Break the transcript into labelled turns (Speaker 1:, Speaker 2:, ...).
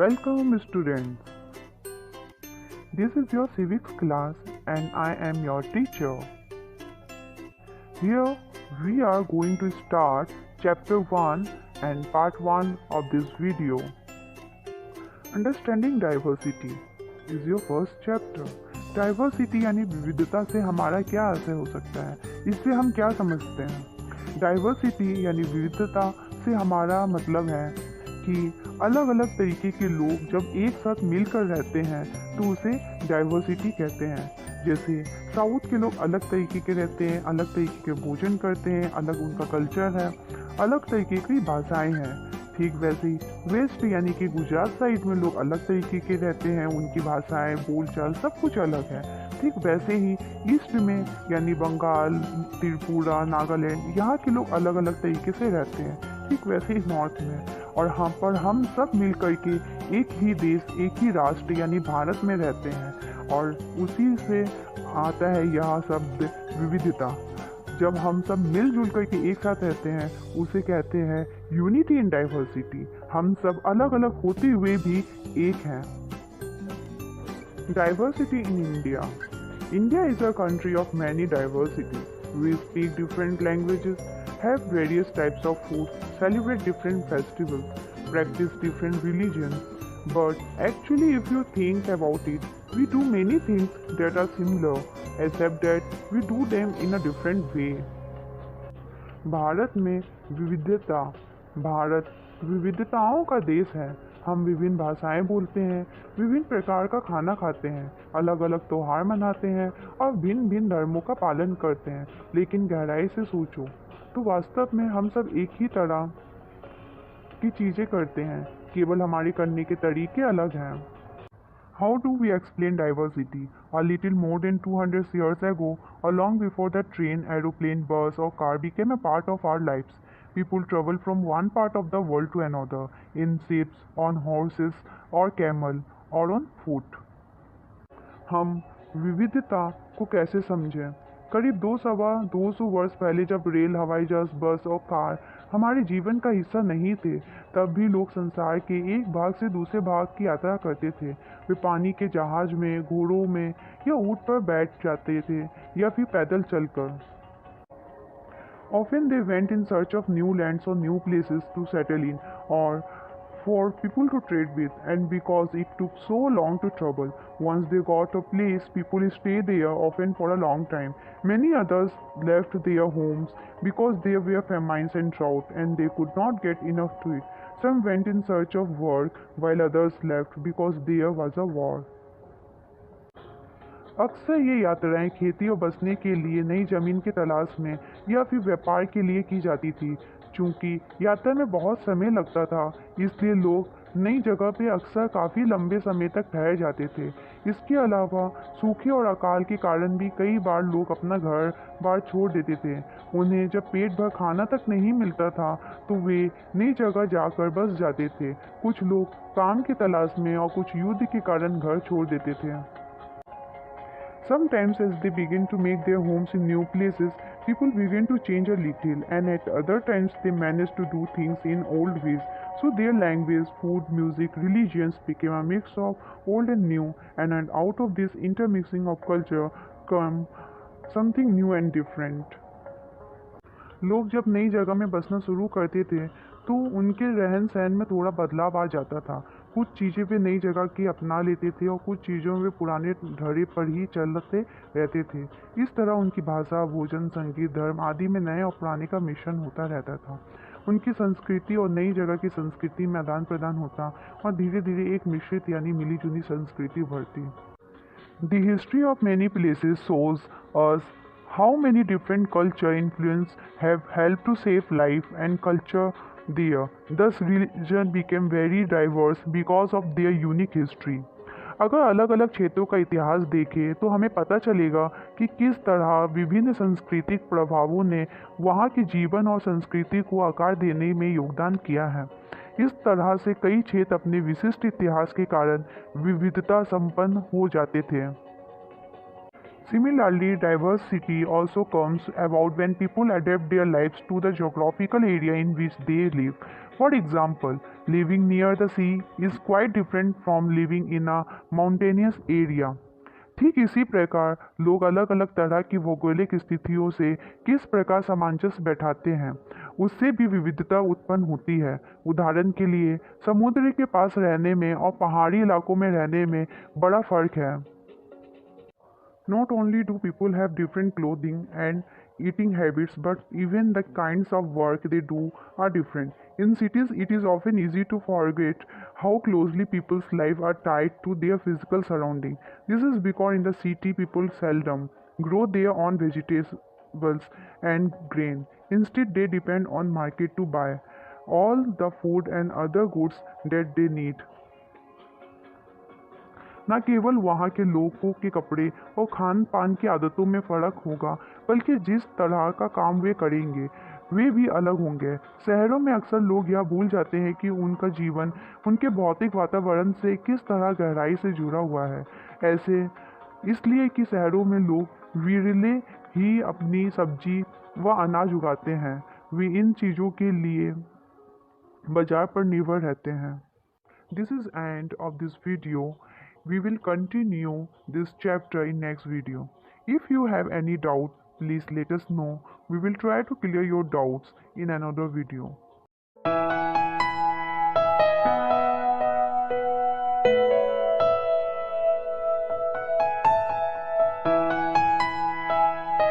Speaker 1: Welcome students. This is your civics class and I am your teacher. Here we are going to start chapter 1 and part 1 of this video. Understanding diversity is your first chapter. Diversity यानी विविधता से हमारा क्या आशय हो सकता है, इससे हम क्या समझते हैं। डाइवर्सिटी यानी विविधता से हमारा मतलब है कि अलग अलग तरीके के लोग जब एक साथ मिलकर रहते हैं तो उसे डाइवर्सिटी कहते हैं। जैसे साउथ के लोग अलग तरीके के रहते हैं, अलग तरीके के भोजन करते हैं, अलग उनका कल्चर है, अलग तरीके की भाषाएं हैं। ठीक वैसे ही वेस्ट यानी कि गुजरात साइड में लोग अलग तरीके के रहते हैं, उनकी भाषाएं, बोलचाल सब कुछ अलग है। ठीक वैसे ही ईस्ट में यानी बंगाल, त्रिपुरा, नागालैंड, यहाँ के लोग अलग अलग तरीके से रहते हैं। ठीक वैसे ही नॉर्थ में और हम सब मिल कर के एक ही देश, एक ही राष्ट्र यानी भारत में रहते हैं और उसी से आता है यह शब्द विविधता। जब हम सब मिलजुल करके एक साथ रहते हैं उसे कहते हैं यूनिटी इन डाइवर्सिटी। हम सब अलग अलग होते हुए भी एक हैं। Diversity in India. India is a country of many diversity. We speak different languages, have various types of food, celebrate different festivals, practice different religions. But actually, if you think about it, we do many things that are similar, except that we do them in a different way. Bharat में विविधता। भारत विविधताओं का देश है। हम विभिन्न भाषाएं बोलते हैं, विभिन्न प्रकार का खाना खाते हैं, अलग अलग त्योहार मनाते हैं और भिन्न भिन्न धर्मों का पालन करते हैं। लेकिन गहराई से सोचो तो वास्तव में हम सब एक ही तरह की चीज़ें करते हैं, केवल हमारे करने के तरीके अलग हैं। How do we explain diversity? A little more than 200 years ago, or long before the train, aeroplane, bus or car became a part of our lives, people traveled from one part of the world to another, in ships, on horses or camel, or on foot. हम विविधता को कैसे समझें? करीब 200 वर्ष पहले जब rail, हवाई जहाज, बस और कार हमारे जीवन का हिस्सा नहीं थे, तब भी लोग संसार के एक भाग से दूसरे भाग की यात्रा करते थे। वे पानी के जहाज में, घोड़ों में या ऊँट पर बैठ जाते थे या फिर पैदल चलकर। Often they went in search of new lands or new places to settle in, or for people to trade with, and because it took so long to travel, once they got a place, people stay there often for a long time. Many others left their homes because there were famines and drought, and they could not get enough to eat. Some went in search of work, while others left because there was a war. अक्सर ये यात्राएं खेती और बसने के लिए नई ज़मीन की तलाश में या फिर व्यापार के लिए की जाती थी। चूँकि यात्रा में बहुत समय लगता था, इसलिए लोग नई जगह पे अक्सर काफ़ी लंबे समय तक ठहर जाते थे। इसके अलावा सूखे और अकाल के कारण भी कई बार लोग अपना घर बार छोड़ देते थे। उन्हें जब पेट भर खाना तक नहीं मिलता था तो वे नई जगह जाकर बस जाते थे। कुछ लोग काम की तलाश में और कुछ युद्ध के कारण घर छोड़ देते थे। Sometimes as they begin to make their homes in new places, people begin to change a little, and at other times they manage to do things in old ways. So their language, food, music, religions became a mix of old and new, and out of this intermixing of culture come something new and different. लोग जब नई जगह में बसना शुरू करते थे तो उनके रहन सहन में थोड़ा बदलाव आ जाता था। कुछ चीज़ें वे नई जगह की अपना लेते थे और कुछ चीज़ों में पुराने ढर्रे पर ही चलते रहते थे। इस तरह उनकी भाषा, भोजन, संगीत, धर्म आदि में नए और पुराने का मिश्रण होता रहता था। उनकी संस्कृति और नई जगह की संस्कृति में आदान प्रदान होता और धीरे धीरे एक मिश्रित यानी मिली जुली संस्कृति उभरती। The history of many places shows us how many different culture influence have helped to shape life and culture there. Thus, religion became very diverse because of their unique history. अगर अलग अलग क्षेत्रों का इतिहास देखें तो हमें पता चलेगा कि किस तरह विभिन्न सांस्कृतिक प्रभावों ने वहाँ के जीवन और संस्कृति को आकार देने में योगदान किया है। इस तरह से कई क्षेत्र अपने विशिष्ट इतिहास के कारण विविधता संपन्न हो जाते थे। Similarly, diversity also comes about when people adapt their lives to the geographical area in which they live. For example, living near the sea is quite different from living in a mountainous area. ठीक इसी प्रकार लोग अलग अलग तरह की भौगोलिक स्थितियों से किस प्रकार सामंजस्य बैठाते हैं उससे भी विविधता उत्पन्न होती है। उदाहरण के लिए समुद्र के पास रहने में और पहाड़ी इलाकों में रहने में बड़ा फर्क है। Not only do people have different clothing and eating habits, but even the kinds of work they do are different. In cities, it is often easy to forget how closely people's lives are tied to their physical surrounding. This is because in the city, people seldom grow their own vegetables and grain. Instead, they depend on market to buy all the food and other goods that they need. न केवल वहाँ के लोगों के कपड़े और खान पान की आदतों में फ़र्क होगा, बल्कि जिस तरह का काम वे करेंगे वे भी अलग होंगे। शहरों में अक्सर लोग यह भूल जाते हैं कि उनका जीवन उनके भौतिक वातावरण से किस तरह गहराई से जुड़ा हुआ है। ऐसे इसलिए कि शहरों में लोग विरले ही अपनी सब्जी व अनाज उगाते हैं। वे इन चीज़ों के लिए बाजार पर निर्भर रहते हैं। This is end of this video. We will continue this chapter in next video. If you have any doubt, please let us know. We will try to clear your doubts in another video.